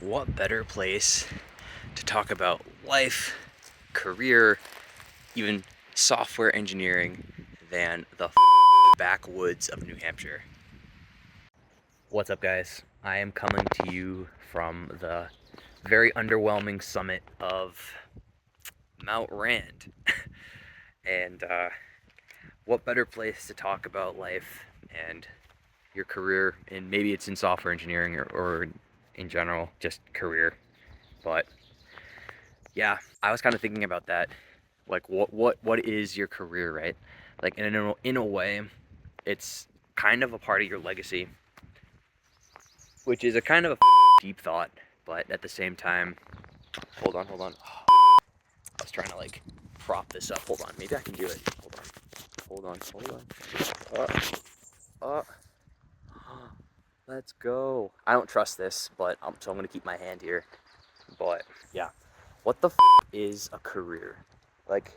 what better place to talk about life, career, even software engineering than the backwoods of New Hampshire? What's up, guys? I am coming to you from the very underwhelming summit of Mount Rand. and what better place to talk about life and your career, and maybe it's in software engineering or in general, just career. But yeah, I was kind of thinking about that. Like, what is your career, right? Like, in a way, it's kind of a part of your legacy, which is a kind of a deep thought. But at the same time, hold on. I was trying to like prop this up. Hold on, maybe I can do it. Hold on. Uh, let's go. I don't trust this, but so I'm gonna keep my hand here. But yeah, what the is a career? Like,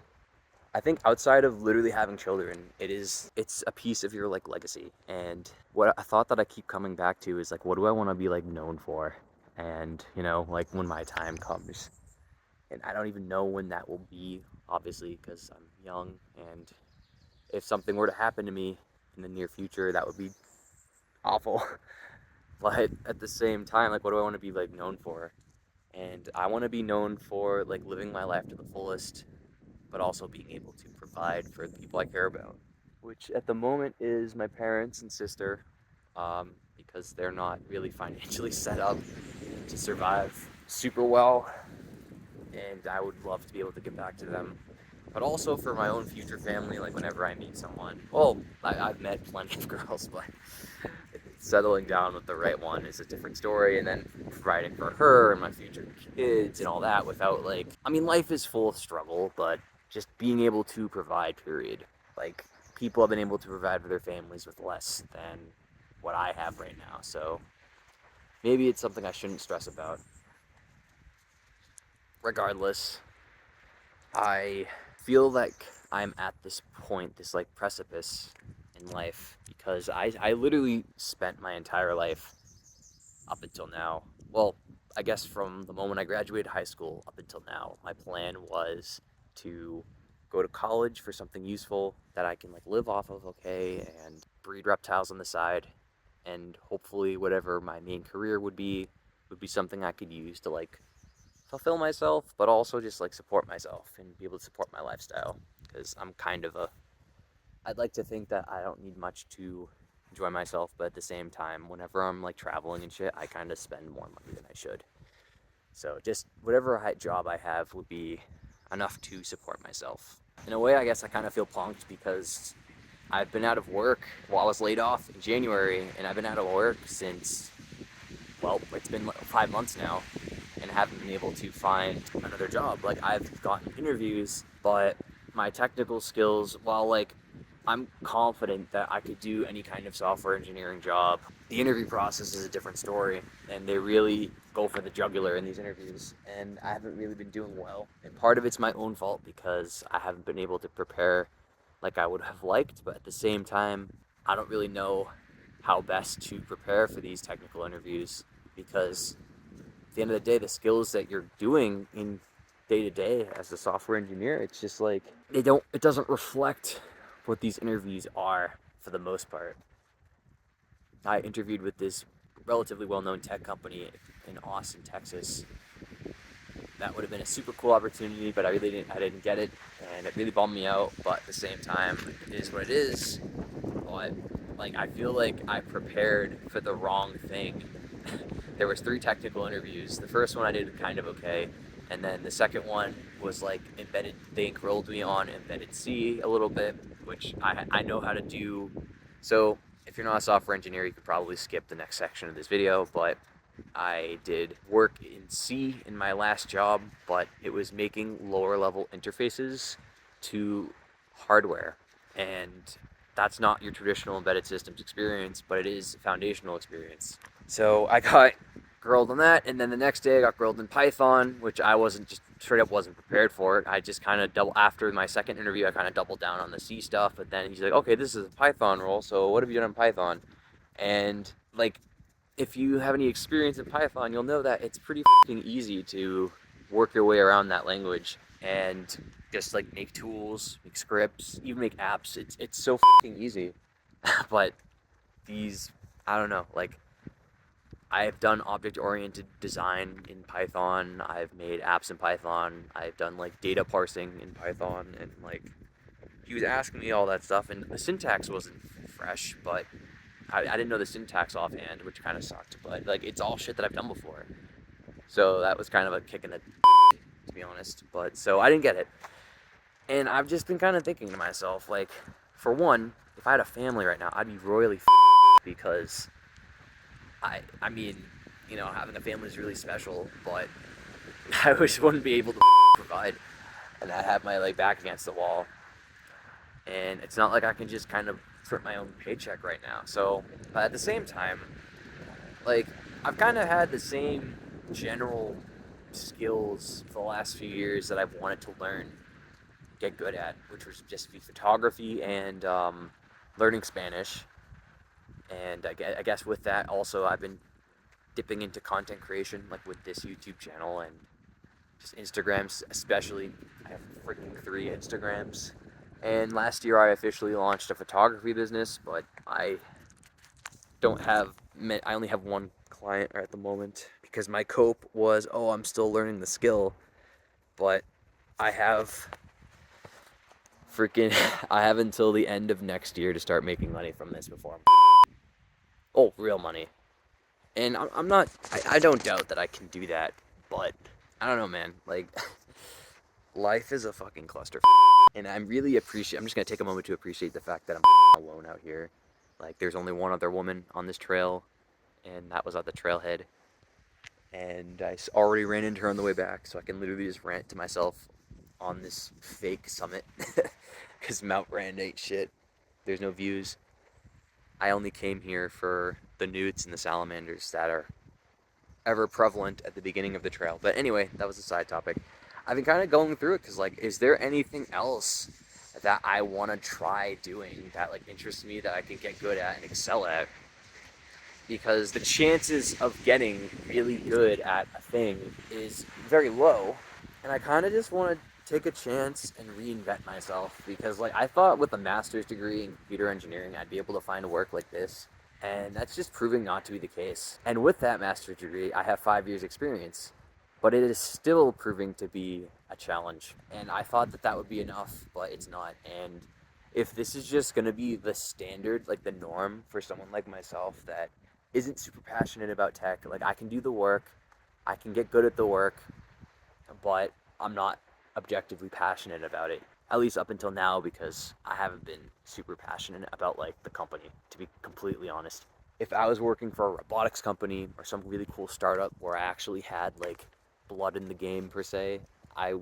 I think outside of literally having children, it's a piece of your like legacy. And what I thought that I keep coming back to is like, what do I want to be like known for? And like when my time comes, and I don't even know when that will be, obviously, because I'm young. And if something were to happen to me in the near future, that would be awful. But at the same time, like, what do I want to be like known for? And I want to be known for like living my life to the fullest, but also being able to provide for the people I care about, which at the moment is my parents and sister, because they're not really financially set up to survive super well, and I would love to be able to give back to them. But also for my own future family, like whenever I meet someone. Well, I've met plenty of girls, but settling down with the right one is a different story. And then providing for her and my future kids and all that without like, I mean, life is full of struggle, but just being able to provide, period. Like, people have been able to provide for their families with less than what I have right now. So maybe it's something I shouldn't stress about. Regardless, I feel like I'm at this point, this like precipice in life, because I literally spent my entire life up until now. Well, I guess from the moment I graduated high school up until now, my plan was to go to college for something useful that I can like live off of, okay, and breed reptiles on the side, and hopefully whatever my main career would be something I could use to like fulfill myself, but also just like support myself and be able to support my lifestyle. Because I'm kind of I'd like to think that I don't need much to enjoy myself, but at the same time, whenever I'm like traveling and shit, I kind of spend more money than I should. So just whatever job I have would be enough to support myself. In a way, I guess I kind of feel punked because I've been out of work. Well, I was laid off in January, and I've been out of work since, well, it's been 5 months now, and haven't been able to find another job. Like, I've gotten interviews, but my technical skills, while like I'm confident that I could do any kind of software engineering job, the interview process is a different story, and they really go for the jugular in these interviews, and I haven't really been doing well. And part of it's my own fault because I haven't been able to prepare like I would have liked, but at the same time, I don't really know how best to prepare for these technical interviews, because at the end of the day, the skills that you're doing in day to day as a software engineer, it's just like it doesn't reflect what these interviews are for the most part. I interviewed with this relatively well-known tech company in Austin, Texas. That would have been a super cool opportunity, but I didn't get it, and it really bummed me out. But at the same time, it is what it is. But like, I feel like I prepared for the wrong thing. There was 3 technical interviews. The first one I did kind of okay, and then the second one was like embedded. They grilled me on embedded C a little bit, which I know how to do. So if you're not a software engineer, you could probably skip the next section of this video. But I did work in C in my last job, but it was making lower level interfaces to hardware, and that's not your traditional embedded systems experience, but it is foundational experience. So I got grilled on that, and then the next day I got grilled in Python, which I wasn't just straight up wasn't prepared for it. I just kind of after my second interview, I kind of doubled down on the C stuff, but then he's like, okay, this is a Python role, so what have you done in Python? And like, if you have any experience in Python, you'll know that it's pretty fucking easy to work your way around that language and just like make tools, make scripts, even make apps. It's so fucking easy. But these, I don't know, like I've done object-oriented design in Python. I've made apps in Python. I've done like data parsing in Python, and like he was asking me all that stuff, and the syntax wasn't fresh, but I didn't know the syntax offhand, which kind of sucked. But like it's all shit that I've done before, so that was kind of a kick in the to be honest. But so I didn't get it, and I've just been kind of thinking to myself, like, for one, if I had a family right now, I'd be royally because I mean, you know, having a family is really special, but I just wouldn't be able to provide, and I have my like back against the wall, and it's not like I can just kind of print my own paycheck right now. So, but at the same time, like I've kind of had the same general skills for the last few years that I've wanted to learn, get good at, which was just photography and learning Spanish. And I guess with that also I've been dipping into content creation, like with this YouTube channel and just Instagrams, especially. I have freaking 3 Instagrams. And last year I officially launched a photography business, but I don't have, I only have one client at the moment because my cope was, oh, I'm still learning the skill, but I have freaking, I have until the end of next year to start making money from this before oh, real money. And I'm not, I don't doubt that I can do that, but I don't know, man. Like, life is a fucking cluster. And I'm just going to take a moment to appreciate the fact that I'm alone out here. Like, there's only one other woman on this trail, and that was at the trailhead. And I already ran into her on the way back, so I can literally just rant to myself on this fake summit. Because Mount Rand ain't shit. There's no views. I only came here for the newts and the salamanders that are ever prevalent at the beginning of the trail. But anyway, that was a side topic. I've been kind of going through it because, like, is there anything else that I want to try doing that, like, interests me that I can get good at and excel at? Because the chances of getting really good at a thing is very low. And I kind of just want to take a chance and reinvent myself because, like, I thought with a master's degree in computer engineering I'd be able to find work like this, and that's just proving not to be the case. And with that master's degree I have 5 years experience, but it is still proving to be a challenge, and I thought that that would be enough, but it's not. And if this is just going to be the standard, like the norm for someone like myself that isn't super passionate about tech, like I can do the work, I can get good at the work, but I'm not objectively passionate about it. At least up until now, because I haven't been super passionate about like the company, to be completely honest. If I was working for a robotics company or some really cool startup where I actually had like blood in the game per se, I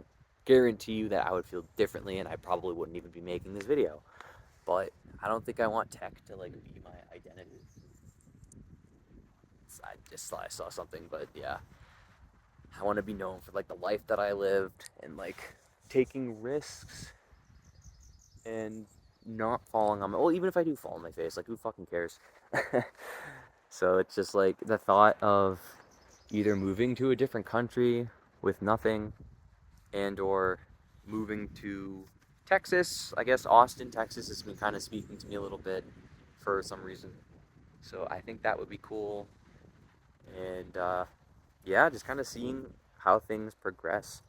guarantee you that I would feel differently and I probably wouldn't even be making this video. But I don't think I want tech to like be my identity. I just thought I saw something, but yeah. I want to be known for like the life that I lived and like taking risks and not falling on my, well, even if I do fall on my face, like who fucking cares? So it's just like the thought of either moving to a different country with nothing and or moving to Texas. I guess Austin, Texas has been kind of speaking to me a little bit for some reason. So I think that would be cool. And yeah, just kind of seeing how things progress.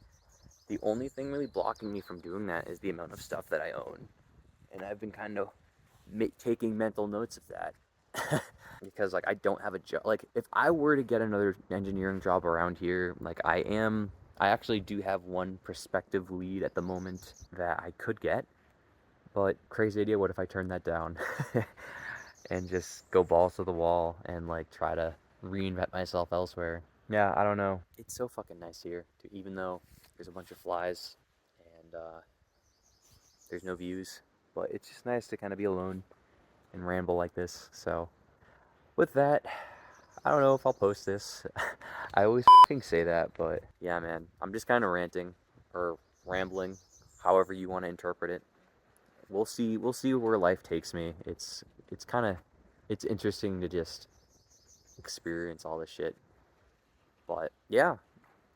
The only thing really blocking me from doing that is the amount of stuff that I own. And I've been kind of taking mental notes of that. Because like I don't have a job. Like if I were to get another engineering job around here, like I actually do have one prospective lead at the moment that I could get. But crazy idea, what if I turn that down? And just go balls to the wall and like try to reinvent myself elsewhere. Yeah, I don't know. It's so fucking nice here, even though there's a bunch of flies and there's no views. But it's just nice to kind of be alone and ramble like this. So with that, I don't know if I'll post this. I always fucking say that, but yeah, man, I'm just kind of ranting or rambling, however you want to interpret it. We'll see. We'll see where life takes me. It's kind of, it's interesting to just experience all this shit. But yeah,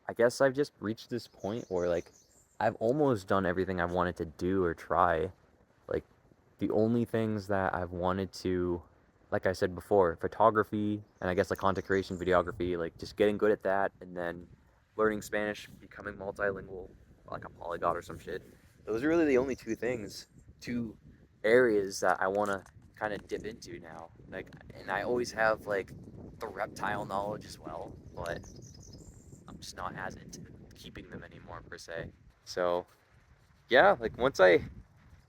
I guess I've just reached this point where like I've almost done everything I wanted to do or try. Like the only things that I've wanted to, like I said before, photography and I guess like content creation, videography, like just getting good at that, and then learning Spanish, becoming multilingual, like a polyglot or some shit. Those are really the only two things, two areas that I want to kind of dip into now. Like, and I always have like the reptile knowledge as well, but I'm just not as into keeping them anymore per se. So yeah, like once I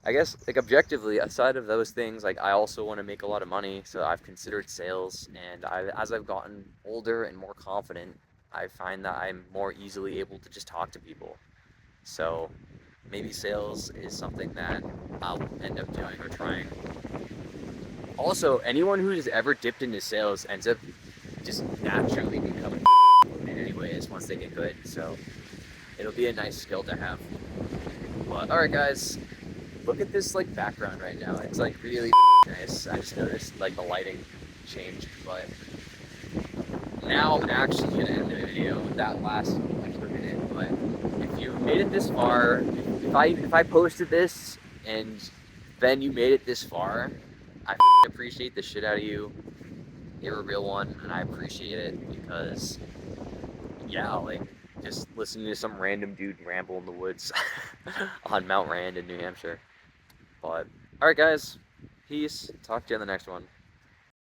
guess like objectively aside of those things, like I also want to make a lot of money, so I've considered sales, and as I've gotten older and more confident, I find that I'm more easily able to just talk to people. So maybe sales is something that I'll end up doing or trying. Also, anyone who's ever dipped into sales ends up just naturally becoming in anyways once they get good. So it'll be a nice skill to have. But all right, guys, look at this like background right now. It's like really nice. I just noticed like the lighting changed, but now I'm actually gonna end the video with that last extra minute. But if you made it this far, if I posted this and then you made it this far, I appreciate the shit out of you. You're a real one, and I appreciate it because yeah, like just listening to some random dude ramble in the woods on Mount Rand in New Hampshire. But alright guys, peace. Talk to you in the next one.